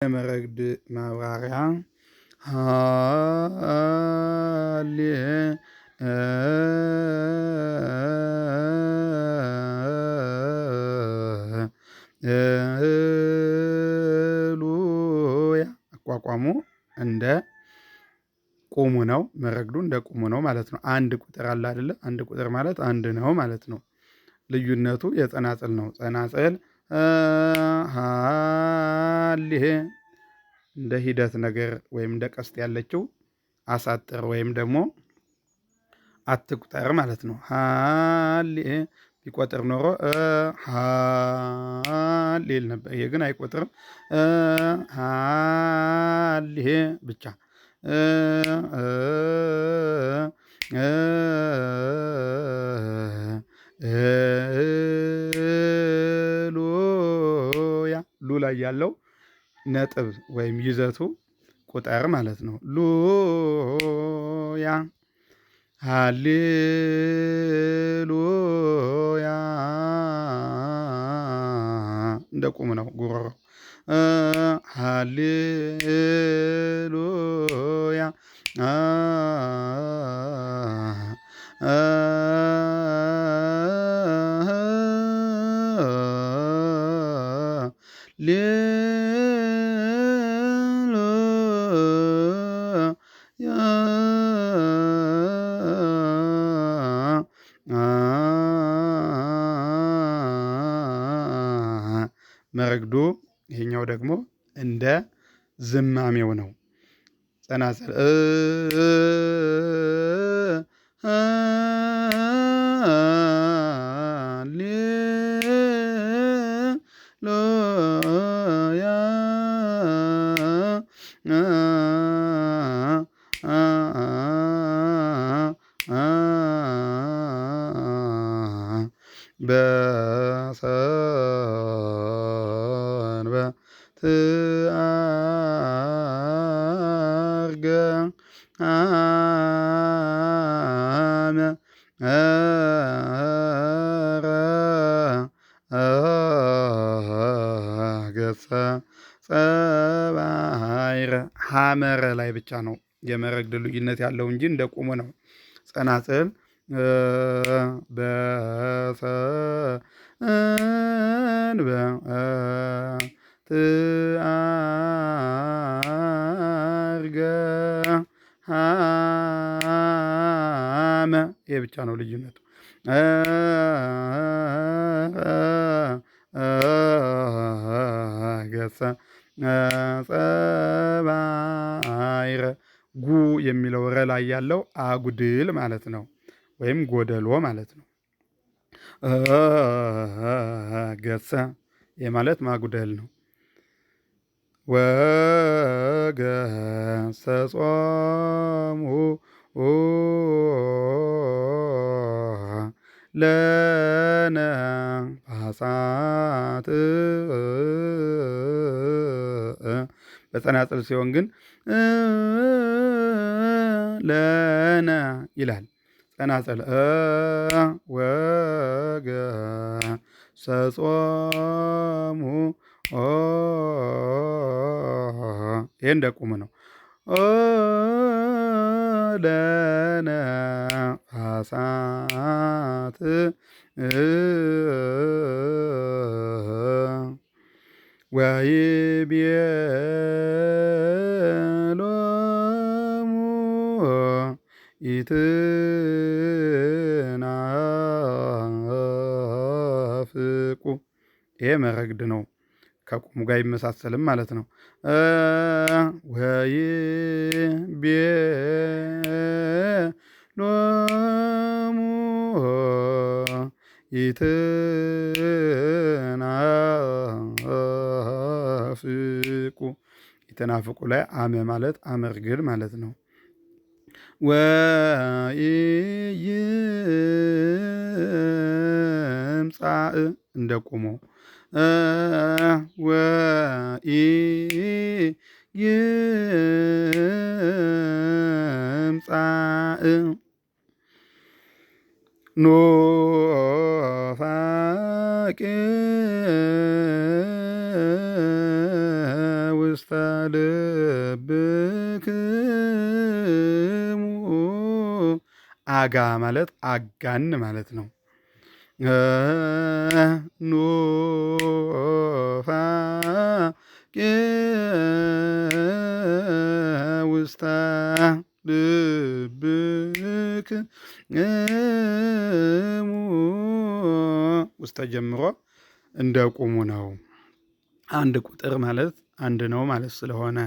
የመረግድ ማብራሪያ ሃሌ ሉያ አቋቋሙ እንደ ቁሙ ነው። መረግዱ እንደ ቁሙ ነው ማለት ነው። አንድ ቁጥር አለ አይደለ? አንድ ቁጥር ማለት አንድ ነው ማለት ነው። ልዩነቱ የጸናጽል ነው። ጸናጽል ሃሌ እንደ ሂደት ነገር ወይም እንደ ቀስት ያለችው አሳጥር ወይም ደግሞ አትቁጠር ማለት ነው። ሃሌ ቢቆጥር ኖሮ ሃሌ ይል ነበር። ይሄ ግን አይቆጥርም። ሃሌ ብቻ ሉያ ሉ ላይ ያለው ነጥብ ወይም ይዘቱ ቁጥር ማለት ነው። ሉያ ሃሌሉያ እንደ ቁም ነው ጉሮሮ። ሃሌሉያ መረግዱ ይሄኛው ደግሞ እንደ ዝማሜው ነው። ጸናጽል ሃሌሉያ በሰንበት አርገ አመ ገጸ ጸባይረ ሐመረ ላይ ብቻ ነው የመረግድ ልዩነት ያለው እንጂ እንደ ቁሙ ነው። ጸናጽል በሰንበት አርገ አመ ይሄ ብቻ ነው ልዩነቱ። ገጸ ጸባይረ ጉ የሚለው ረ ላይ ያለው አጉድል ማለት ነው፣ ወይም ጎደሎ ማለት ነው። ገጸ ይህ ማለት ማጉደል ነው። ወገሰጾሙ ለነፋሳት በጸናጽል ሲሆን ግን ለነ ይላል። ጸናጽል ወገሰጾሙ ይሄ እንደ ቁም ነው። ለነፋሳት ወይቤሎሙ ኢትናፍቁ ይሄ መረግድ ነው። ከቁሙ ጋር አይመሳሰልም ማለት ነው። ወይቤሎሙ ኢትናፍቁ ኢትናፍቁ ላይ አመ ማለት አመርግድ ማለት ነው። ወኢይምጻእ እንደ ቁሙ ወኢይምጻእ ኑፋቄ ውስተ ልብክሙ አጋ ማለት አጋን ማለት ነው። ኑፋቄ ውስተ ልብክሙ ውስተ ጀምሮ እንደ ቁሙ ነው። አንድ ቁጥር ማለት አንድ ነው ማለት ስለሆነ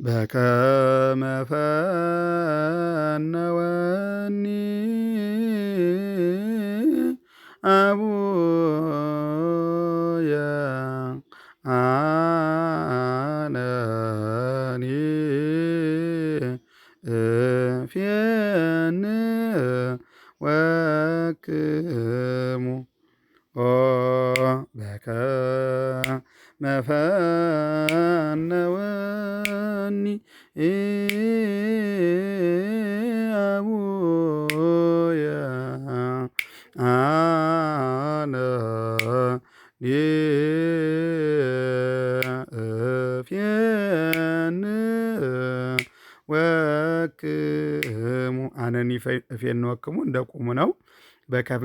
በከመ ፈነወኒ አቡየ አነኒ እፌንወክሙ በከመ ፈነወኒ አቡየ አነኒ እፌንወክሙ አነኒ እፌንወክሙ እንደ ቁሙ ነው። በከመ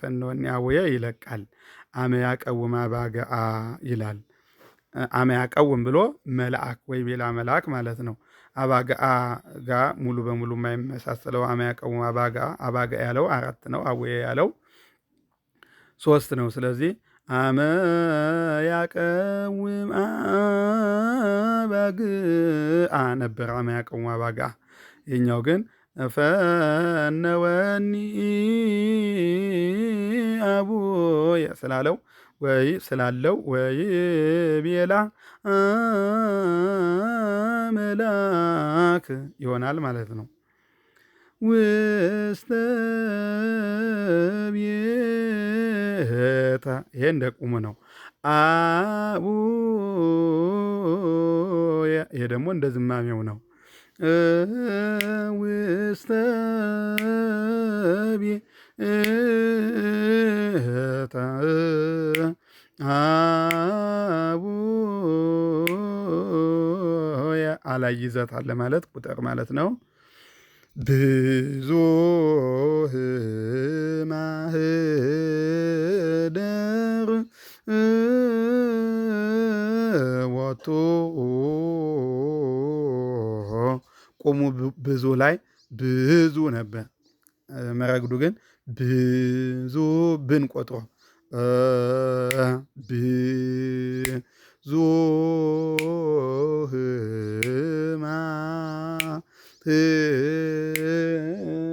ፈነወኒ አቡየ ይለቃል። አመ ያቀውም አባግዓ ይላል። አመ ያቀውም ብሎ መልአክ ወይ ሌላ መልአክ ማለት ነው። አባግዓ ጋር ሙሉ በሙሉ የማይመሳሰለው አመ ያቀውም አባግዓ አባግዓ ያለው 4 ነው። አቡየ ያለው 3 ነው። ስለዚህ አመ ያቀውም አባግዓ ነበር አመ ያቀውም አባግዓ። የኛው ግን ፈነወኒ አቡየ ስላለው ወይ ስላለው ወይ ቤላ አምላክ ይሆናል ማለት ነው። ውስተ ቤተ ይሄ እንደ ቁሙ ነው። አቡየ ይሄ ደግሞ እንደ ዝማሜው ነው። ውስተ ቤተ አቡየ አላይ ይዘት አለ ማለት ቁጥር ማለት ነው። ብዙ ማህደር ወቱ ቁሙ ብዙ ላይ ብዙ ነበር። መረግዱ ግን ብዙ ብን ቆጥሮ ብዙ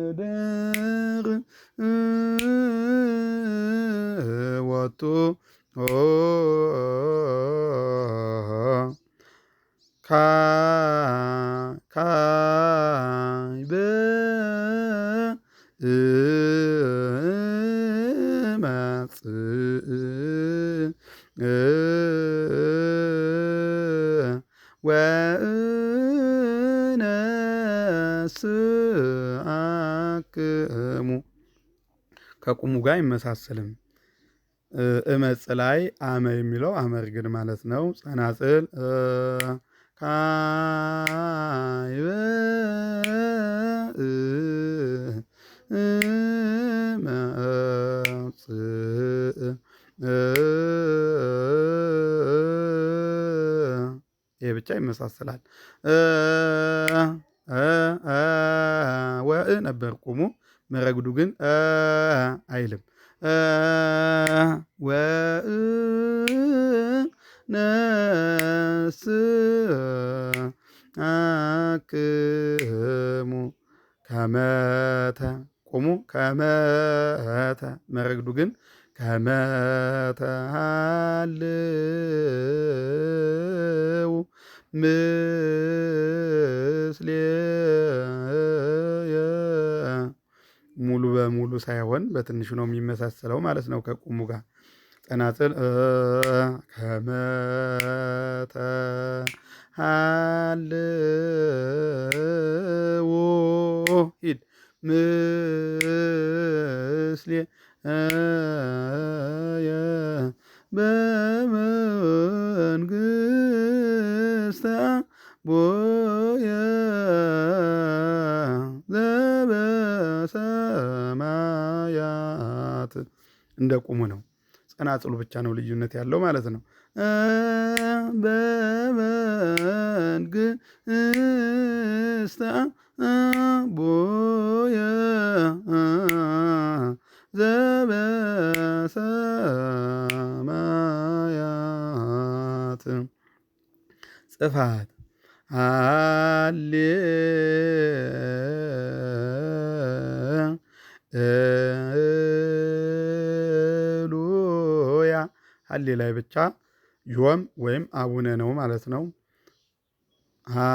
ማህደር ወቱ ካይበ እመጽእ ወእነስአክሙ ከቁሙ ጋር አይመሳሰልም። እመጽ ላይ አመ የሚለው አመርግድ ማለት ነው። ጸናጽል ካይበ እመጽእ ይሄ ብቻ ይመሳሰላል። ወእ ነበር ቁሙ። መረግዱ ግን አይልም። ወእነስአክሙ ከመተ ቁሙ ከመተ መረግዱ ግን ከመተሃልው ምስሌየ ሙሉ በሙሉ ሳይሆን በትንሹ ነው የሚመሳሰለው ማለት ነው ከቁሙ ጋር። ጸናጽል ከመተሃልው ሂድ ምስሌየ በመንግሥት ቦየ ዘበሰማያት እንደ ቁሙ ነው። ጸናጽሉ ብቻ ነው ልዩነት ያለው ማለት ነው። በመንግሥተ ቦየ ዘበሰማያት ጽፋት ሃሌሉያ ሃሌ ላይ ብቻ ዮም ወይም አቡነ ነው ማለት ነው። ሃሌ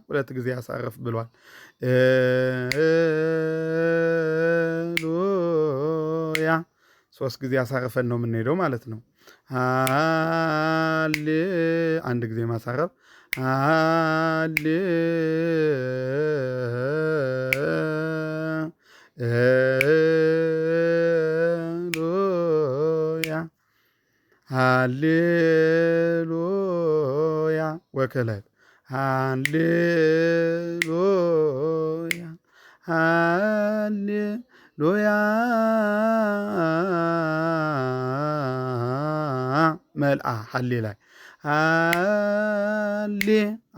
ሁለት ጊዜ ያሳርፍ ብሏል። ሉያ ሶስት ጊዜ አሳርፈን ነው የምንሄደው ማለት ነው። ሃሌ አንድ ጊዜ ማሳረፍ ሃሌ ሉያ ሃሌሉያ ወክለት ሃሌሉያ ሃሌሉያ መልአ ሃሌ ላይ ሃሌ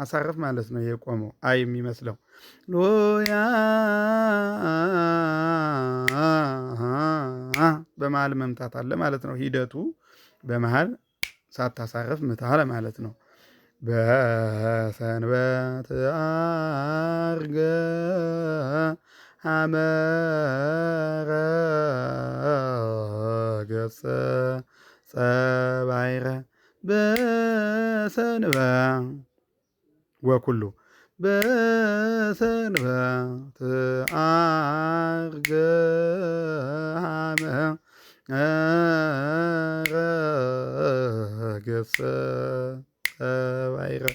አሳርፍ ማለት ነው። የቆመው አይ የሚመስለው ሎያ በመሃል መምታት አለ ማለት ነው። ሂደቱ በመሃል ሳታሳርፍ ምታ ማለት ነው። በሰንበት አርገ ሐመረ ገጸ ጸባይረ በሰንበት ወኩሉ በሰንበት አርገ ሐመረ ገጸ ጸባይረ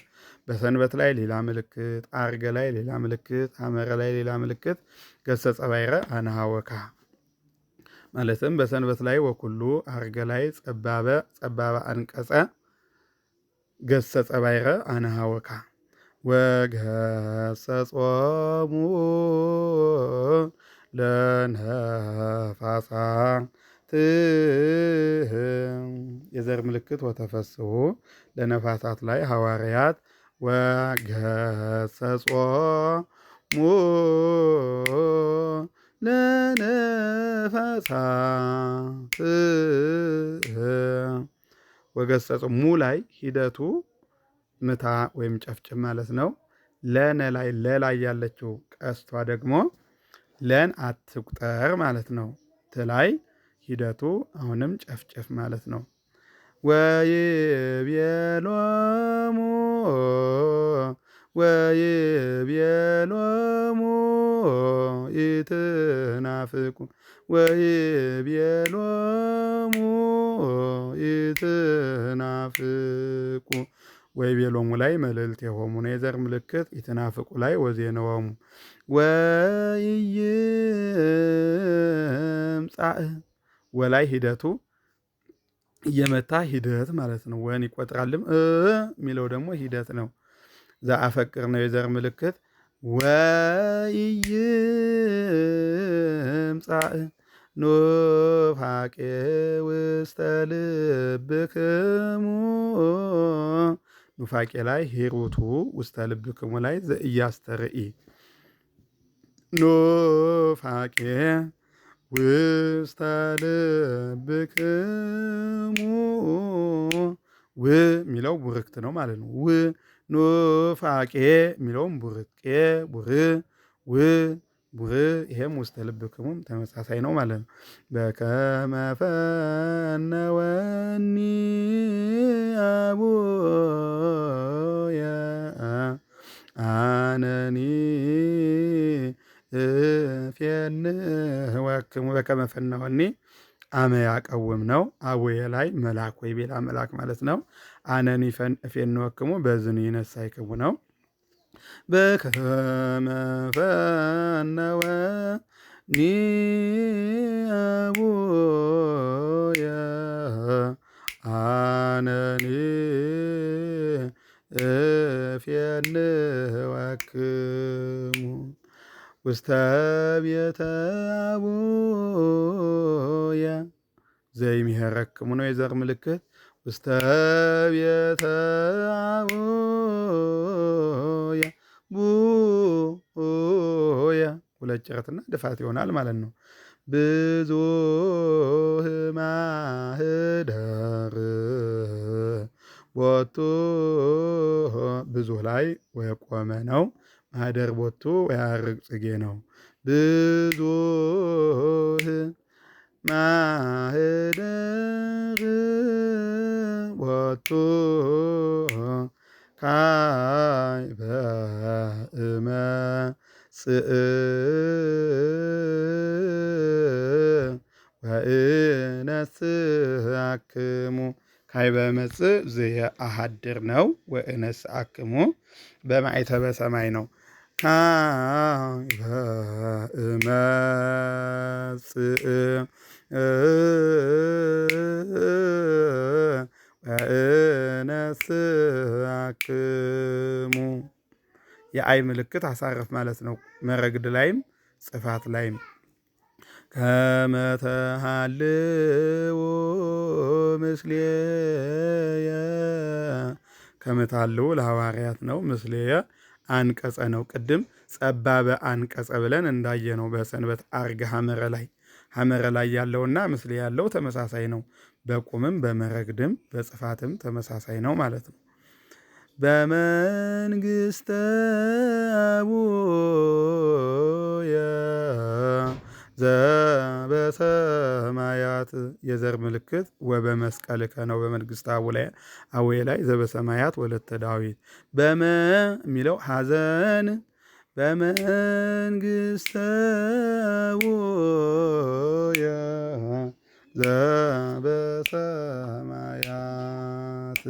በሰንበት ላይ ሌላ ምልክት፣ አርገ ላይ ሌላ ምልክት፣ ሐመረ ላይ ሌላ ምልክት፣ ገጸ ጸባይረ አነሃወካ ማለትም በሰንበት ላይ ወኩሉ፣ አርገ ላይ ጸባበ አንቀጸ፣ ገጸ ጸባይረ አነሃወካ ወገሰጾሙ ለነፋሳት የዘር ምልክት ወተፈስሑ ለነፋሳት ላይ ሐዋርያት ወገሰጾሙ ለነፋሳት ወገሰጾሙ ላይ ሂደቱ ምታ ወይም ጨፍጭፍ ማለት ነው። ለነ ላይ ለላይ ያለችው ቀስቷ ደግሞ ለን አትቁጠር ማለት ነው። ትላይ ሂደቱ አሁንም ጨፍጭፍ ማለት ነው። ወይቤሎሙ ኢትናፍቁ ወይቤሎሙ ኢትናፍቁ ወይቤሎሙ ላይ መልዕልት የሆሙ ነው የዘር ምልክት። ኢትናፍቁ ላይ ወዜነወሙ ወይይምጻእ ወላይ ሂደቱ እየመታ ሂደት ማለት ነው። ወን ይቆጥራልም የሚለው ደግሞ ሂደት ነው። ዘአፈቅር ነው የዘር ምልክት። ወይይምጻእ ኑፋቄ ውስተ ልብክሙ ኑፋቄ ላይ ሂሩቱ ውስተ ልብክሙ ላይ ዘኢያስተርኢ ኑፋቄ ውስተ ልብክሙ ው የሚለው ቡርክት ነው ማለት ነው። ው ኑፋቄ የሚለውም ቡርቄ ቡር ው ቡር ይሄም ውስተ ልብክሙም ተመሳሳይ ነው ማለት ነው። በከመ ፈነወኒ አቡየ አነኒ እፌንወክሙ በከመ ፈነወኒ አመ ያቀውም ነው። አቡየ ላይ መልአክ ወይ ቤላ መልአክ ማለት ነው። አነኒ እፌንወክሙ በዝን ይነሳይክሙ ነው። በከመ ፈነወኒ አቡየ ፈንወክሙ ውስተ ቤተ አቡየ ዘይምሄረክሙ ነው የዘር ምልክት። ውስተ ቤተ አቡየ ቡየ ሁለት ጭረትና ድፋት ይሆናል ማለት ነው። ብዙኅ ማኅደር ቦቱ ብዙ ላይ ወቆመ ነው። ማኅደር ቦቱ ወያርግ ጽጌ ነው። ብዙኅ ማኅደር ቦቱ ካዕበ እመጽእ ወእነስአክሙ ካዕበ እመጽእ ዘየአሐድር ነው። ወእነስአክሙ በማዕተበ ሰማይ ነው። ካዕበ እመጽእ ወእነስአክሙ የአይ ምልክት አሳረፍ ማለት ነው። መረግድ ላይም ጽፋት ላይም ከመ ተሃልው ምስሌየ ከመ ተሃልው ለሐዋርያት ነው። ምስሌየ አንቀጸ ነው። ቅድም ጸባበ አንቀጸ ብለን እንዳየ ነው። በሰንበት አርገ ሐመረ ላይ ያለውና ምስሌ ያለው ተመሳሳይ ነው። በቁምም በመረግድም በጽፋትም ተመሳሳይ ነው ማለት ነው። በመንግሥተ አቡየ ዘበሰማያት የዘር ምልክት ወበመስቀልከ ነው። በመንግሥተ አቡየ ላይ ዘበሰማያት ወለተ ዳዊት በመ የሚለው ሐዘን በመንግሥተ አቡየ ዘበሰማያት